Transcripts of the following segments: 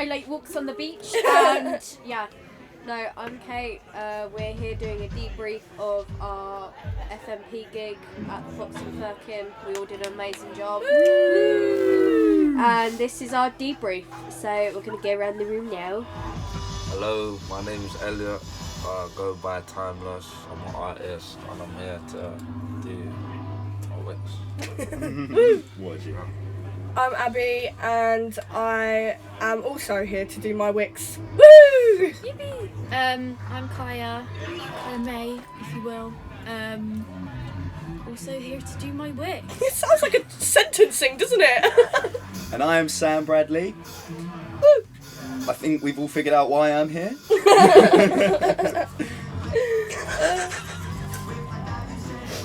I like walks on the beach, and yeah. No, I'm Kate. We're here doing a debrief of our FMP gig at the Fox and Firkin. We all did an amazing job. Woo! And this is our debrief. So we're going to go around the room now. Hello, my name is Elliot. I go by Timeless. I'm an artist and I'm here to do my Wix. I'm Abby and I am also here to do my Wix. Woo! Yippee! I'm Kaya May, if you will. Also here to do my Wix. It sounds like a sentencing, doesn't it? And I am Sam Bradley. Woo! I think we've all figured out why I'm here.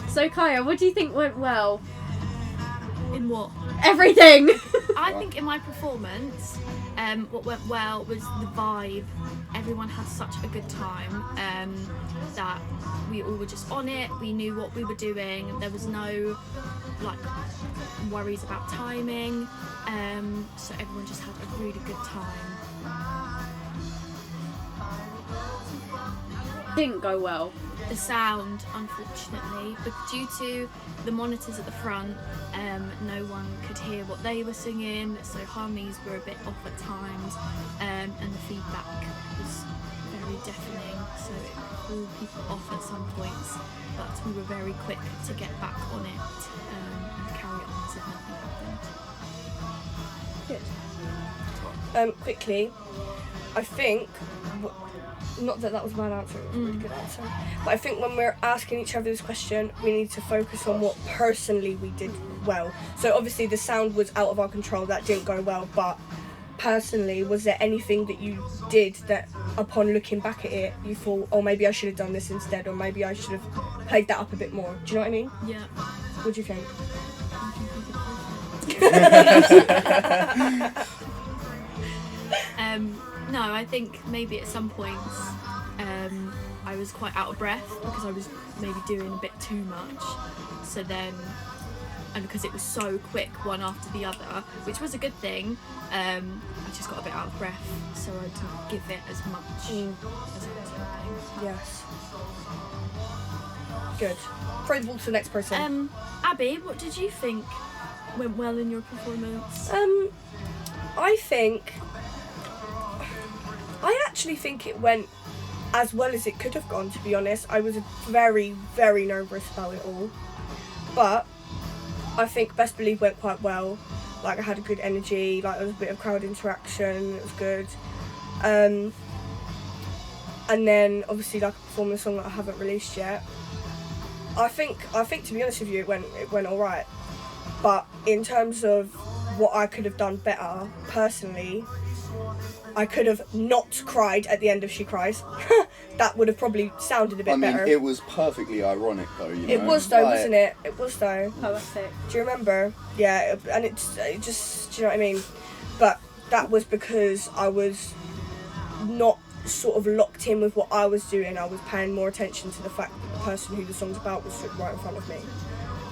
So Kaya, what do you think went well? In what? Everything! I think in my performance, what went well was the vibe. Everyone had such a good time that we all were just on it. We knew what we were doing. There was no worries about timing. So everyone just had a really good time. Didn't go well. The sound, unfortunately, but due to the monitors at the front, no one could hear what they were singing, so harmonies were a bit off at times, and the feedback was very deafening, so it threw people off at some points, but we were very quick to get back on it and carry on as if nothing happened. Good. Quickly, I think, not that was a bad answer, it was a really good answer, but I think when we're asking each other this question, we need to focus on what personally we did well. So obviously the sound was out of our control, that didn't go well, but personally, was there anything that you did that upon looking back at it, you thought, oh, maybe I should have done this instead, or maybe I should have played that up a bit more? Do you know what I mean? Yeah. What do you think? No, I think maybe at some points I was quite out of breath because I was maybe doing a bit too much. So then, and because it was so quick one after the other, which was a good thing, I just got a bit out of breath, so I didn't give it as much as I was hoping. Yes. Good. Throw the ball to the next person. Abby, what did you think went well in your performance? I actually think it went as well as it could have gone, to be honest. I was very, very nervous about it all. But I think Best Believe went quite well. Like, I had a good energy, like, there was a bit of crowd interaction, it was good. And then, obviously, like, I performed a song that I haven't released yet. I think to be honest with you, it went alright. But in terms of what I could have done better, personally, I could have not cried at the end of She Cries. That would have probably sounded a bit better. It was perfectly ironic though, you know. It was though, wasn't it? It was though. Poetic. Do you remember? Yeah, and it just, do you know what I mean? But that was because I was not sort of locked in with what I was doing. I was paying more attention to the fact that the person who the song's about was stood right in front of me.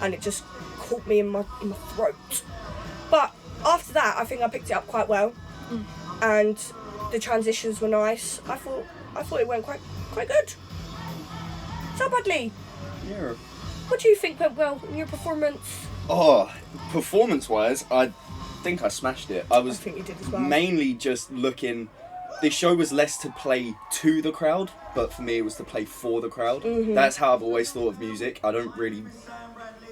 And it just caught me in my throat. But after that, I think I picked it up quite well. And the transitions were nice. I thought it went quite good. So Bradley, Yeah. what do you think went well in your performance? Oh, performance-wise, I think I smashed it. I I think you did as well. mainly just looking. This show was less to play to the crowd, but for me it was to play for the crowd. Mm-hmm. That's how I've always thought of music. I don't really.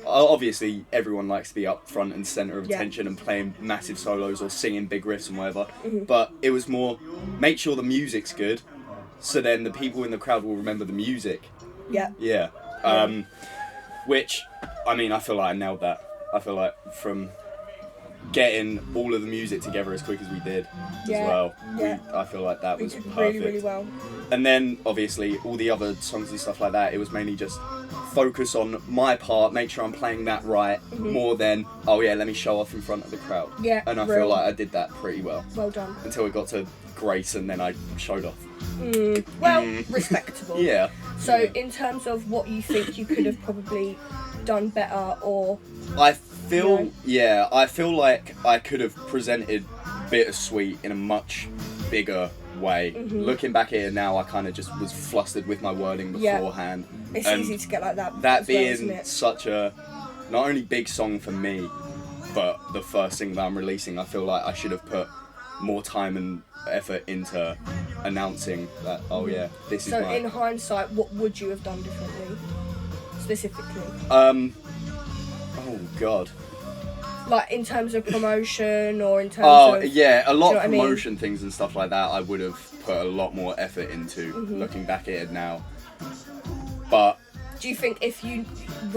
Obviously, everyone likes to be up front and centre of attention and playing massive solos or singing big riffs and whatever. Mm-hmm. But it was more, make sure the music's good, so then the people in the crowd will remember the music. Yeah. Yeah. Which, I mean, I feel like I nailed that. I feel like from getting all of the music together as quick as we did as well, I feel like that We was did perfect. really, really well. And then, obviously, all the other songs and stuff like that, it was mainly just focus on my part, make sure I'm playing that right, more than, oh yeah, let me show off in front of the crowd. Yeah, And I real. feel like I did that pretty well. Well done. Until it got to Grace and then I showed off. Respectable. Yeah. So, in terms of what you think you could have probably done better, or I feel like I could have presented bittersweet in a much bigger way. Looking back at it now, I kind of just was flustered with my wording beforehand. It's And easy to get like that. that as well, isn't being it? such a not only big song for me, but the first thing that I'm releasing, I feel like I should have put more time and effort into announcing that, oh yeah, this is So my... in hindsight, what would you have done differently, specifically? Oh god. Like in terms of promotion or in terms Oh of... yeah, a lot do you know of what I mean? promotion things and stuff like that I would have put a lot more effort into, looking back at it now. But Do you think if you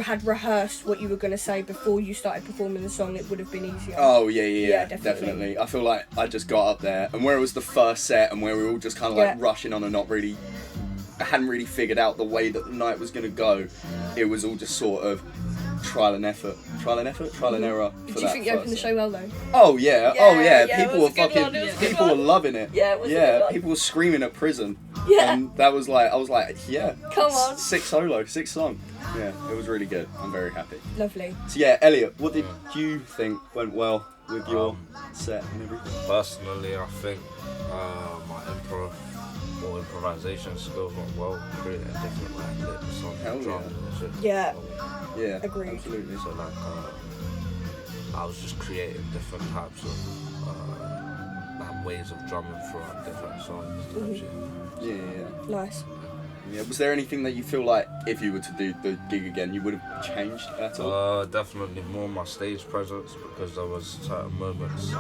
had rehearsed what you were going to say before you started performing the song, it would have been easier? oh Yeah, yeah, definitely. definitely. I feel like I just got up there, and where it was the first set, and where we were all just kind of like Yeah. rushing on and not really, I hadn't really figured out the way that the night was going to go. It was all just sort of trial and error for Do that you think you opened the first show well though? Oh yeah, Yeah, it people was were a good one, it was a good people were one. loving it. Yeah, it was a good one. people were screaming at prison. Yeah. And that was like, I was like, yeah. Come on. Sick song. Yeah, it was really good. I'm very happy. Lovely. So yeah, Elliot, what did you think went well with your set and everything? Personally, I think my improvisation skills went well, creating different like lips on Hell drums and shit. Yeah. Yeah, Agreed. absolutely. So like, I was just creating different types of like ways of drumming throughout different songs. Type shit. Yeah. Nice. Yeah. Was there anything that you feel like if you were to do the gig again, you would have changed at all? Definitely more my stage presence, because there was certain moments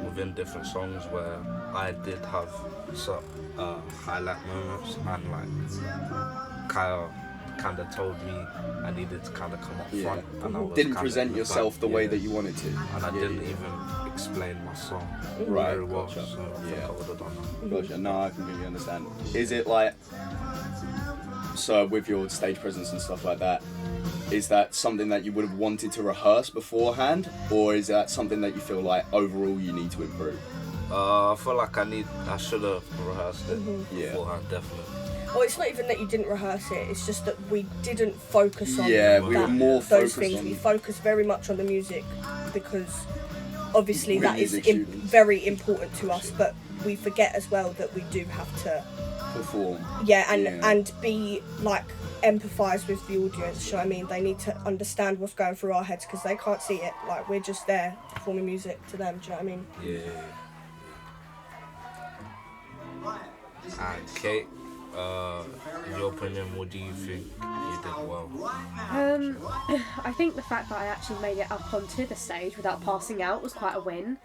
within different songs where I did have some highlight moments, and like Kyle kind of told me I needed to kind of come up front, and I was Didn't kinda present in the yourself back, the way yeah. that you wanted to. And I didn't even explain my song Right, very well, gotcha. so I think I would have done that. Gotcha. No, I completely understand. Is it like, so with your stage presence and stuff like that, is that something that you would have wanted to rehearse beforehand, or is that something that you feel like overall you need to improve? I feel like I should have rehearsed it Yeah. beforehand, definitely. Well, it's not even that you didn't rehearse it, it's just that we didn't focus on Yeah, we were that, more those focused things. on... We focused very much on the music because obviously We're that is music students. very important to us, but we forget as well that we do have to perform. and be like empathise with the audience. You know what I mean? They need to understand what's going through our heads because they can't see it. Like, we're just there performing music to them. Do you know what I mean? Yeah. And Kate, in your opinion, what do you think you did well? I think the fact that I actually made it up onto the stage without passing out was quite a win.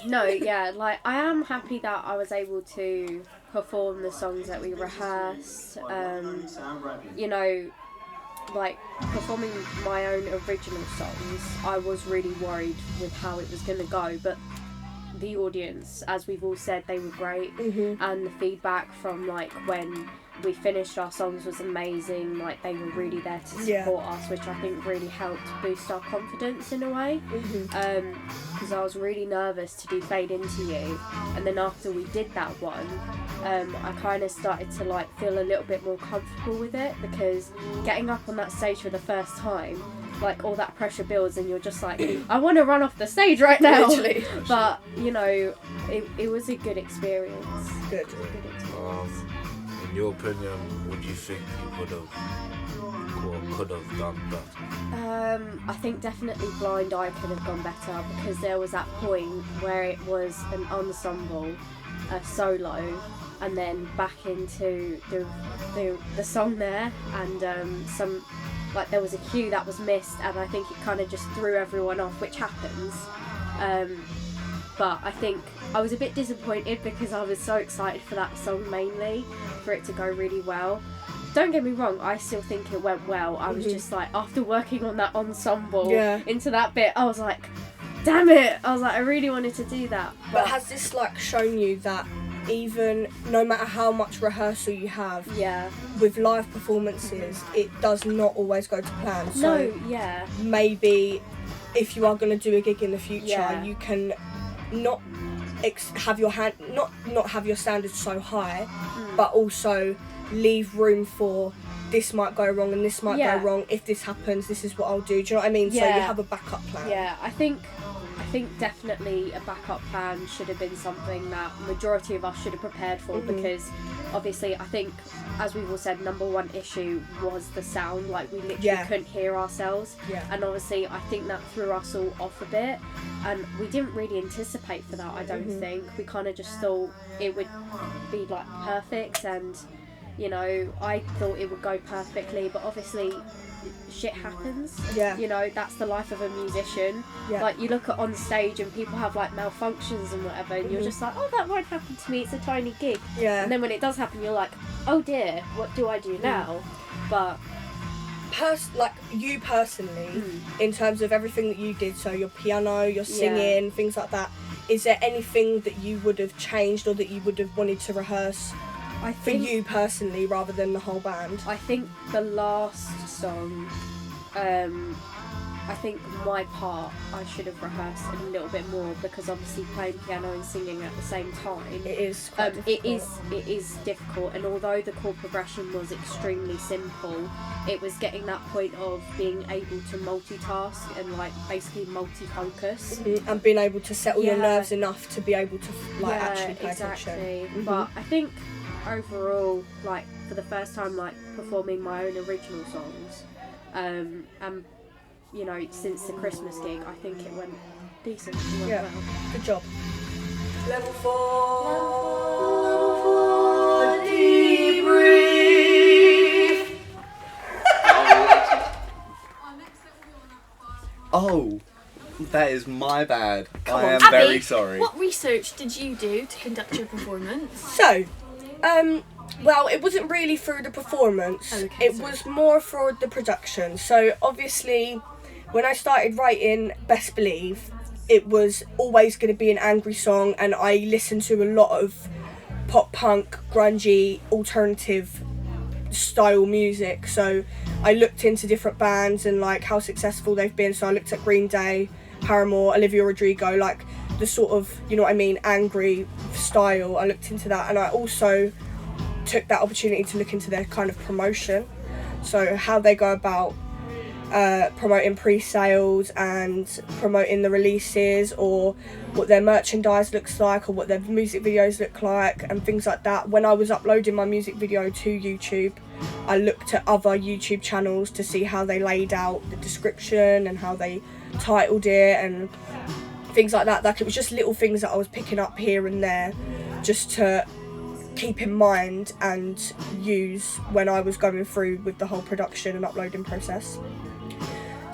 No, yeah, like I am happy that I was able to perform the songs that we rehearsed. You know, like performing my own original songs, I was really worried with how it was going to go, but the audience, as we've all said, they were great, and the feedback from like when we finished our songs was amazing. Like, they were really there to support us, which I think really helped boost our confidence in a way, because I was really nervous to do Fade Into You, and then after we did that one, I kind of started to like feel a little bit more comfortable with it, because getting up on that stage for the first time, like all that pressure builds and you're just like, I want to run off the stage right now. Literally. But you know, it was a good experience. Good. In your opinion, what do you think you would have or could have done better? I think definitely Blind Eye could have gone better, because there was that point where it was an ensemble, a solo, and then back into the song there, and some, like, there was a cue that was missed, and I think it kind of just threw everyone off, which happens. But I think I was a bit disappointed because I was so excited for that song, mainly for it to go really well. Don't get me wrong, I still think it went well. I was just like, after working on that ensemble into that bit, I was like, damn it, I was like, I really wanted to do that. But has this like shown you that even no matter how much rehearsal you have, with live performances, it does not always go to plan? So maybe if you are going to do a gig in the future, you can not have your standards so high, but also leave room for this might go wrong and this might go wrong. If this happens, this is what I'll do. Do you know what I mean? So you have a backup plan. Yeah, I think think definitely a backup plan should have been something that majority of us should have prepared for, because obviously I think, as we've all said, number one issue was the sound. Like, we literally couldn't hear ourselves, and obviously I think that threw us all off a bit, and we didn't really anticipate for that. I don't think we kind of just thought it would be like perfect, and you know, I thought it would go perfectly, but obviously shit happens. You know, that's the life of a musician. Like, you look at on stage and people have like malfunctions and whatever, and you're just like, oh, that won't happen to me, it's a tiny gig. And then when it does happen, you're like, oh dear, what do I do now? But like, you personally, in terms of everything that you did, so your piano, your singing, things like that, is there anything that you would have changed or that you would have wanted to rehearse for you personally rather than the whole band? I think the last song, I think my part I should have rehearsed a little bit more, because obviously playing piano and singing at the same time, it is quite difficult. It is difficult, and although the chord progression was extremely simple, it was getting that point of being able to multitask and like basically multi-focus, and being able to settle your nerves enough to be able to like actually pay attention. But I think overall, like, for the first time, like, performing my own original songs, and you know, since the Christmas gig, I think it went decent. It went well. Good job. Level 4 debrief. Oh, that is my bad. I am Abby, very sorry. What research did you do to conduct your performance? So, well, it wasn't really for the performance. It was more for the production. So, obviously, when I started writing Best Believe, it was always going to be an angry song, and I listened to a lot of pop punk, grungy, alternative style music. So I looked into different bands and like how successful they've been. So I looked at Green Day, Paramore, Olivia Rodrigo, like the sort of, you know what I mean, angry style. I looked into that, and I also took that opportunity to look into their kind of promotion. So how they go about promoting pre-sales and promoting the releases, or what their merchandise looks like, or what their music videos look like, and things like that. When I was uploading my music video to YouTube, I looked at other YouTube channels to see how they laid out the description and how they titled it and things like that. Like, it was just little things that I was picking up here and there just to keep in mind and use when I was going through with the whole production and uploading process.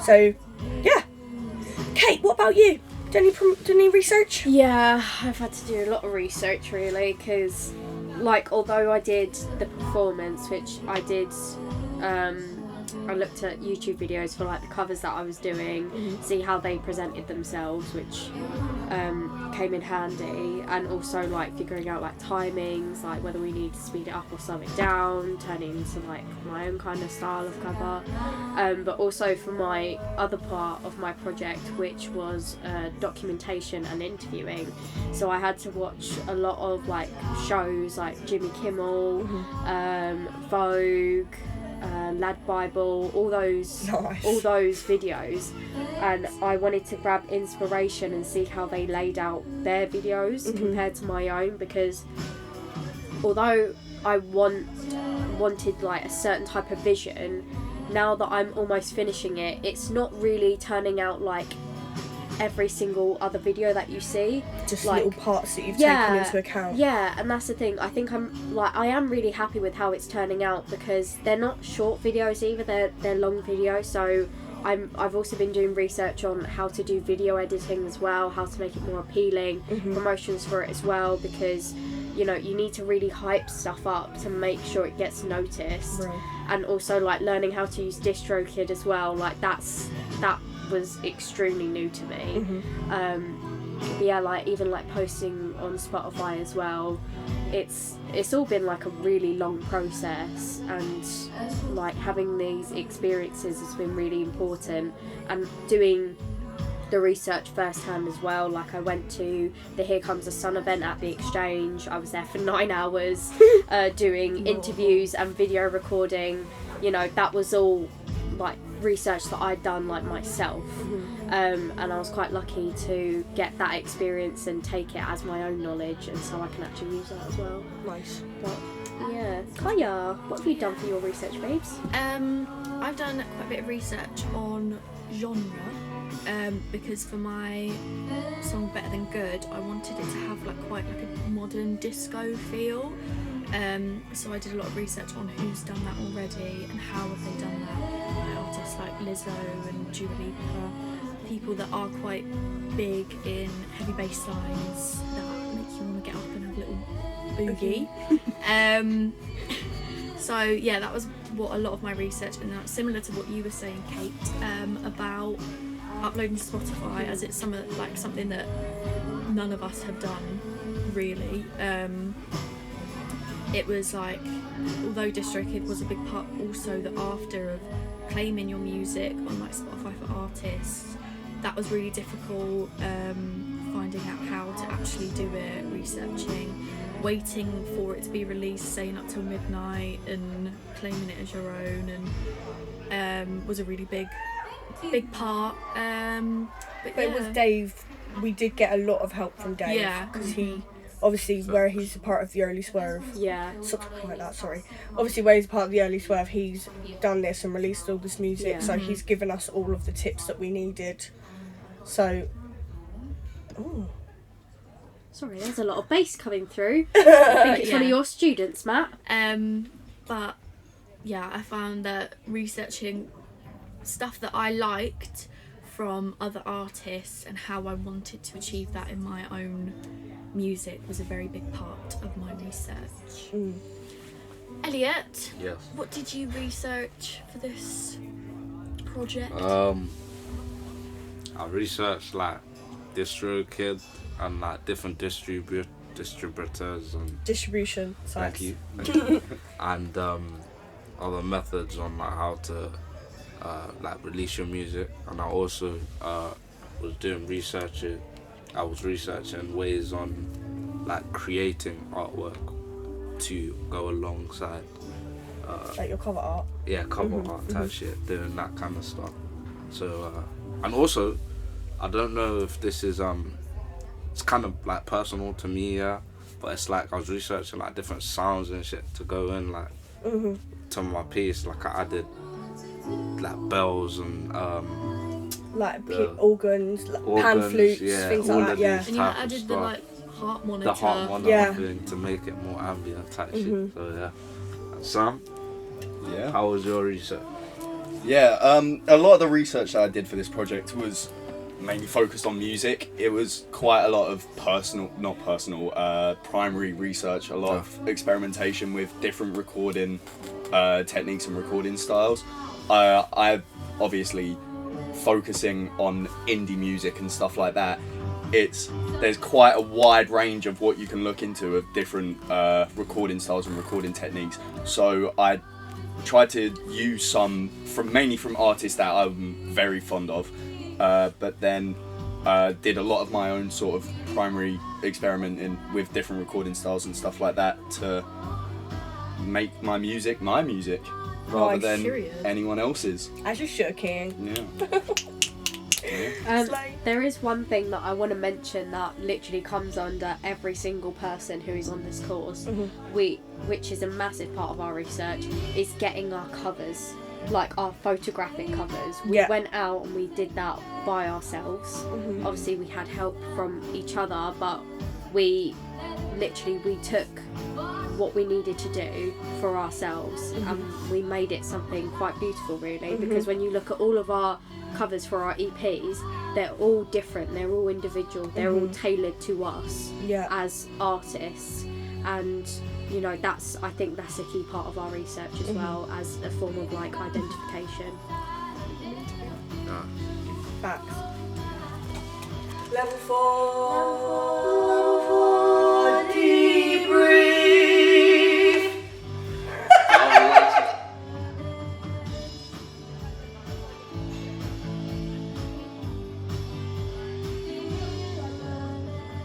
So, yeah. Kate, what about you? Done any research? Yeah, I've had to do a lot of research, really, because, like, although I did the performance, which I did, I looked at YouTube videos for, like, the covers that I was doing, see how they presented themselves, which came in handy, and also, like, figuring out, like, timings, like, whether we need to speed it up or slow it down, turning into, like, my own kind of style of cover, but also for my other part of my project, which was documentation and interviewing. So I had to watch a lot of, like, shows like Jimmy Kimmel, Vogue, Lad Bible, all those videos, and I wanted to grab inspiration and see how they laid out their videos compared to my own, because although I wanted like a certain type of vision, now that I'm almost finishing it, it's not really turning out like every single other video that you see, just like, little parts that you've taken into account. Yeah, and that's the thing. I think I am really happy with how it's turning out, because they're not short videos either, they're long videos. So I've also been doing research on how to do video editing as well, how to make it more appealing, promotions for it as well, because you know, you need to really hype stuff up to make sure it gets noticed. Right. And also like learning how to use DistroKid as well, like that was extremely new to me. But yeah, like even like posting on Spotify as well, it's all been like a really long process, and like having these experiences has been really important, and doing the research firsthand as well. Like, I went to the Here Comes the Sun event at the Exchange. I was there for 9 hours doing interviews and video recording. You know, that was all like research that I'd done like myself. and I was quite lucky to get that experience and take it as my own knowledge, and so I can actually use that as well. Nice. But yeah, Kaya, what have you done for your research, babes? I've done quite a bit of research on genre, because for my song Better Than Good, I wanted it to have quite a modern disco feel. So I did a lot of research on who's done that already and how have they done that. Like artists like Lizzo and Dua Lipa, people that are quite big in heavy bass lines that make you want to get up and have a little boogie. So yeah, that was what a lot of my research, and that's similar to what you were saying, Kate, about uploading to Spotify, as it's something that none of us have done really. It was although DistroKid was a big part, also the after of claiming your music on Spotify for artists, that was really difficult, finding out how to actually do it, researching, waiting for it to be released, staying up till midnight and claiming it as your own, and was a really big part. But it was Dave. We did get a lot of help from Dave. Yeah. Because he, obviously, where he's a part of the Early Swerve. Yeah. Something like that, sorry. Obviously, where he's a part of the Early Swerve, he's done this and released all this music. Yeah. So he's given us all of the tips that we needed. So... Ooh. Sorry, there's a lot of bass coming through. I think it's one of Yeah. your students, Matt. But yeah, I found that researching stuff that I liked from other artists and how I wanted to achieve that in my own music was a very big part of my research. Elliot, Yes. what did you research for this project? I researched DistroKid and different distributors and Distribution. thank you. And other methods on how to release your music. And I also was doing research. I was researching ways on creating artwork to go alongside Like your cover art. cover art type shit, doing that kind of stuff. So and also I don't know if this is it's kind of personal to me, yeah, but it's I was researching different sounds and shit to go in to my piece. I added bells and organs, pan flutes, things all like that, of yeah. these And you type of added stuff. the heart monitor. The heart monitor Yeah. thing to make it more ambient type shit. So yeah. And Sam, Yeah. how was your research? Yeah, a lot of the research that I did for this project was mainly focused on music. It was quite a lot of primary research, a lot of experimentation with different recording techniques and recording styles. I've obviously focusing on indie music and stuff like that. There's quite a wide range of what you can look into of different recording styles and recording techniques. So I tried to use some mainly from artists that I'm very fond of, but then did a lot of my own sort of primary experimenting with different recording styles and stuff like that to make my music rather than Period. anyone else's. As you should, King. Yeah. There is one thing that I want to mention that literally comes under every single person who is on this course, which is a massive part of our research, is getting our covers, our photographic covers. We went out and we did that by ourselves. Obviously we had help from each other, but we took what we needed to do for ourselves and we made it something quite beautiful, really, because when you look at all of our covers for our EPs, they're all different, they're all individual, they're all tailored to us as artists, and I think that's a key part of our research as well, as a form of identification. Facts. Level 4.